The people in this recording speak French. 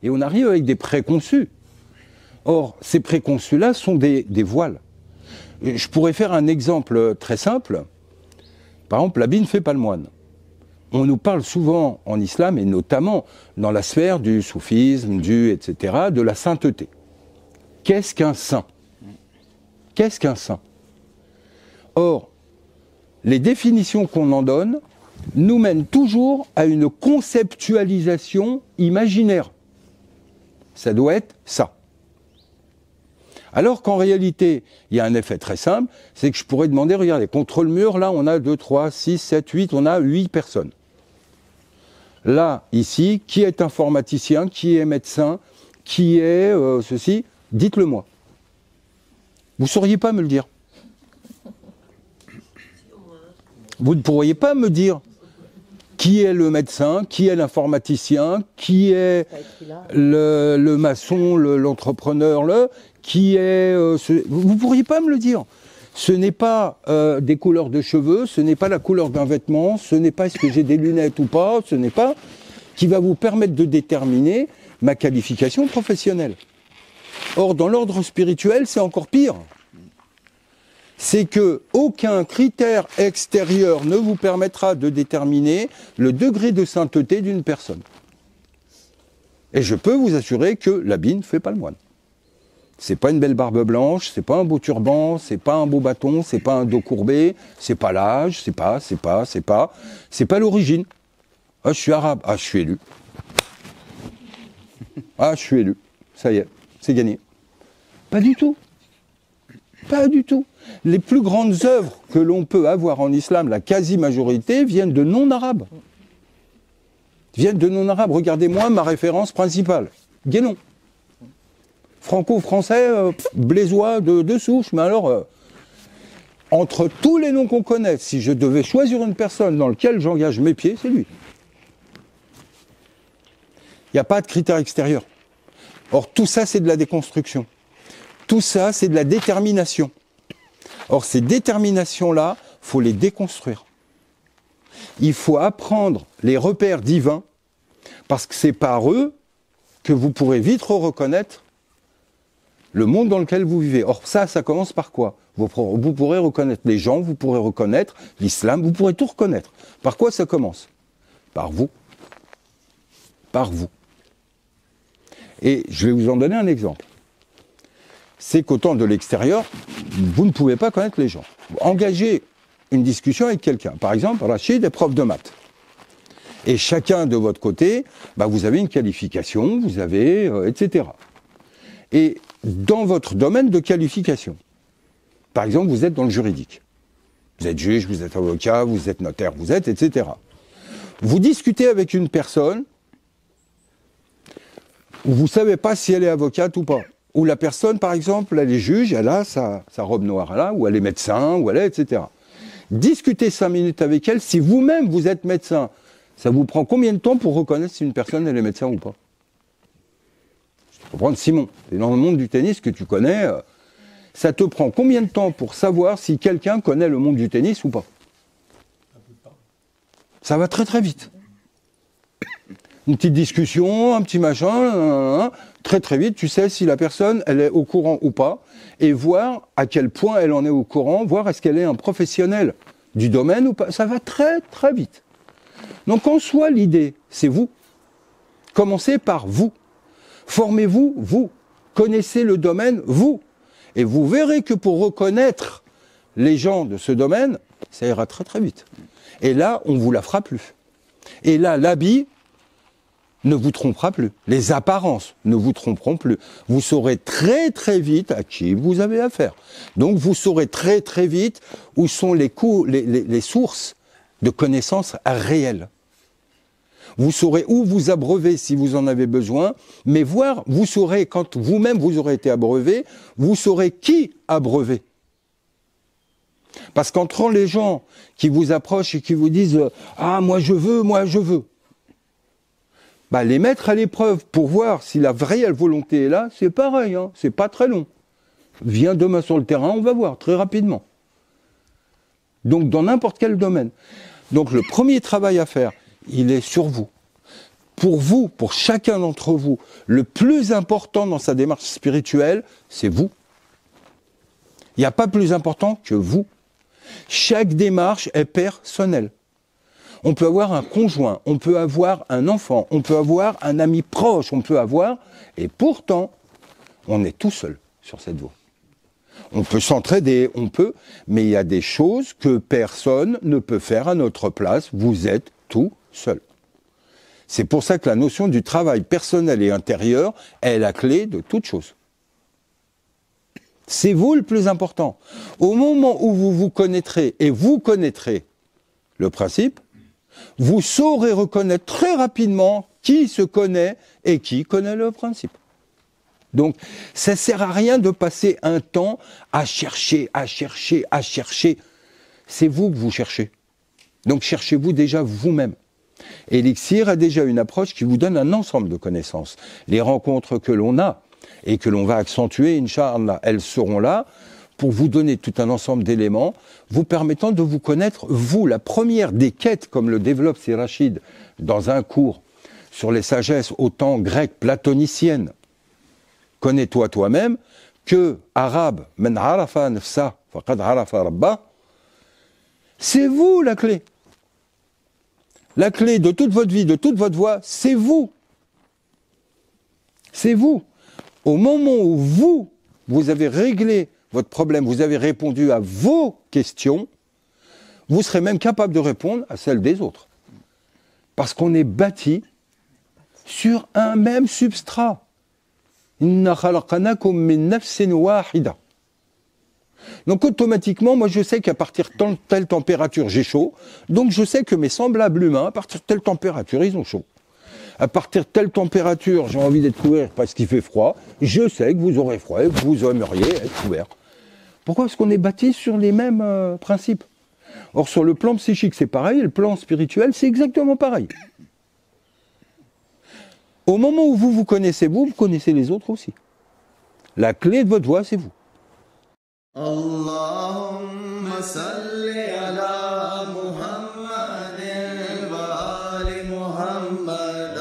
Et on arrive avec des préconçus. Or, ces préconçus-là sont des voiles. Je pourrais faire un exemple très simple. Par exemple, l'habit ne fait pas le moine. On nous parle souvent en islam, et notamment dans la sphère du soufisme, etc., de la sainteté. Qu'est-ce qu'un saint? Qu'est-ce qu'un saint? Or, les définitions qu'on en donne nous mènent toujours à une conceptualisation imaginaire. Ça doit être ça. Alors qu'en réalité, il y a un effet très simple, c'est que je pourrais demander, regardez, contre le mur, là, on a 2, 3, 6, 7, 8, on a 8 personnes. Là, ici, qui est informaticien, qui est médecin, qui est ceci? Dites-le moi. Vous ne sauriez pas me le dire. Vous ne pourriez pas me dire qui est le médecin, qui est l'informaticien, qui est le maçon, l'entrepreneur, qui est... Vous ne pourriez pas me le dire. Ce n'est pas des couleurs de cheveux, ce n'est pas la couleur d'un vêtement, ce n'est pas est-ce que j'ai des lunettes ou pas, ce n'est pas qui va vous permettre de déterminer ma qualification professionnelle. Or, dans l'ordre spirituel, c'est encore pire. C'est que aucun critère extérieur ne vous permettra de déterminer le degré de sainteté d'une personne. Et je peux vous assurer que l'habit ne fait pas le moine. C'est pas une belle barbe blanche, c'est pas un beau turban, c'est pas un beau bâton, c'est pas un dos courbé, c'est pas l'âge, c'est pas l'origine. Ah, je suis arabe, ah, je suis élu. Ah, je suis élu. Ça y est, c'est gagné. Pas du tout. Pas du tout. Les plus grandes œuvres que l'on peut avoir en islam, la quasi-majorité, viennent de non-arabes. Viennent de non-arabes. Regardez-moi ma référence principale. Guénon. Franco-français, blésois de souche. Mais alors, entre tous les noms qu'on connaît, si je devais choisir une personne dans laquelle j'engage mes pieds, c'est lui. Il n'y a pas de critères extérieurs. Or, tout ça, c'est de la déconstruction. Tout ça, c'est de la détermination. Or, ces déterminations-là, il faut les déconstruire. Il faut apprendre les repères divins, parce que c'est par eux que vous pourrez vite reconnaître le monde dans lequel vous vivez. Or, ça commence par quoi? Vous pourrez reconnaître les gens, vous pourrez reconnaître l'islam, vous pourrez tout reconnaître. Par quoi ça commence? Par vous. Par vous. Et je vais vous en donner un exemple. C'est qu'au temps de l'extérieur, vous ne pouvez pas connaître les gens. Engagez une discussion avec quelqu'un. Par exemple, Rachid est prof de maths. Et chacun de votre côté, vous avez une qualification, vous avez, etc. Et dans votre domaine de qualification, par exemple, vous êtes dans le juridique. Vous êtes juge, vous êtes avocat, vous êtes notaire, vous êtes, etc. Vous discutez avec une personne où vous ne savez pas si elle est avocate ou pas. Où la personne, par exemple, elle est juge, elle a sa robe noire là, ou elle est médecin, ou elle est, etc. Discutez 5 minutes avec elle, si vous-même vous êtes médecin, ça vous prend combien de temps pour reconnaître si une personne elle est médecin ou pas? Je peux prendre Simon, c'est dans le monde du tennis que tu connais, ça te prend combien de temps pour savoir si quelqu'un connaît le monde du tennis ou pas? Ça va très très vite. Une petite discussion, un petit machin, très très vite, tu sais si la personne, elle est au courant ou pas, et voir à quel point elle en est au courant, voir est-ce qu'elle est un professionnel du domaine ou pas. Ça va très très vite. Donc en soi, l'idée, c'est vous. Commencez par vous. Formez-vous, vous. Connaissez le domaine, vous. Et vous verrez que pour reconnaître les gens de ce domaine, ça ira très très vite. Et là, on ne vous la fera plus. Et là, l'habit ne vous trompera plus. Les apparences ne vous tromperont plus. Vous saurez très très vite à qui vous avez affaire. Donc vous saurez très très vite où sont les sources de connaissances réelles. Vous saurez où vous abreuver si vous en avez besoin, mais vous saurez, quand vous-même vous aurez été abreuvé, vous saurez qui abreuver. Parce qu'entre les gens qui vous approchent et qui vous disent « Ah, moi je veux », les mettre à l'épreuve pour voir si la réelle volonté est là, c'est pareil, c'est pas très long. Viens demain sur le terrain, on va voir, très rapidement. Donc dans n'importe quel domaine. Donc le premier travail à faire, il est sur vous. Pour vous, pour chacun d'entre vous, le plus important dans sa démarche spirituelle, c'est vous. Il n'y a pas plus important que vous. Chaque démarche est personnelle. On peut avoir un conjoint, on peut avoir un enfant, on peut avoir un ami proche, on peut avoir... Et pourtant, on est tout seul sur cette voie. On peut s'entraider, mais il y a des choses que personne ne peut faire à notre place. Vous êtes tout seul. C'est pour ça que la notion du travail personnel et intérieur est la clé de toute chose. C'est vous le plus important. Au moment où vous vous connaîtrez et vous connaîtrez le principe, vous saurez reconnaître très rapidement qui se connaît et qui connaît le principe. Donc, ça ne sert à rien de passer un temps à chercher. C'est vous que vous cherchez. Donc, cherchez-vous déjà vous-même. Elixir a déjà une approche qui vous donne un ensemble de connaissances. Les rencontres que l'on a et que l'on va accentuer, Inch'Allah, elles seront là pour vous donner tout un ensemble d'éléments, vous permettant de vous connaître, vous. La première des quêtes, comme le développe Sirachid dans un cours sur les sagesses autant grecques platoniciennes, connais-toi toi-même, que arabe, man arafa nafsa, faqad arafa rabba, c'est vous la clé. La clé de toute votre vie, de toute votre voie, c'est vous. C'est vous. Au moment où vous avez réglé votre problème, vous avez répondu à vos questions, vous serez même capable de répondre à celles des autres. Parce qu'on est bâti sur un même substrat. Inna khalaqnakum min nafsin wahida. Donc automatiquement, moi je sais qu'à partir de telle température, j'ai chaud. Donc je sais que mes semblables humains, à partir de telle température, ils ont chaud. À partir de telle température, j'ai envie d'être couvert parce qu'il fait froid. Je sais que vous aurez froid et que vous aimeriez être couvert. Pourquoi? Parce qu'on est bâti sur les mêmes principes. Or, sur le plan psychique, c'est pareil, et le plan spirituel, c'est exactement pareil. Au moment où vous connaissez vous connaissez les autres aussi. La clé de votre voie, c'est vous. Allahumma salli ala Muhammadin wa ali Muhammad.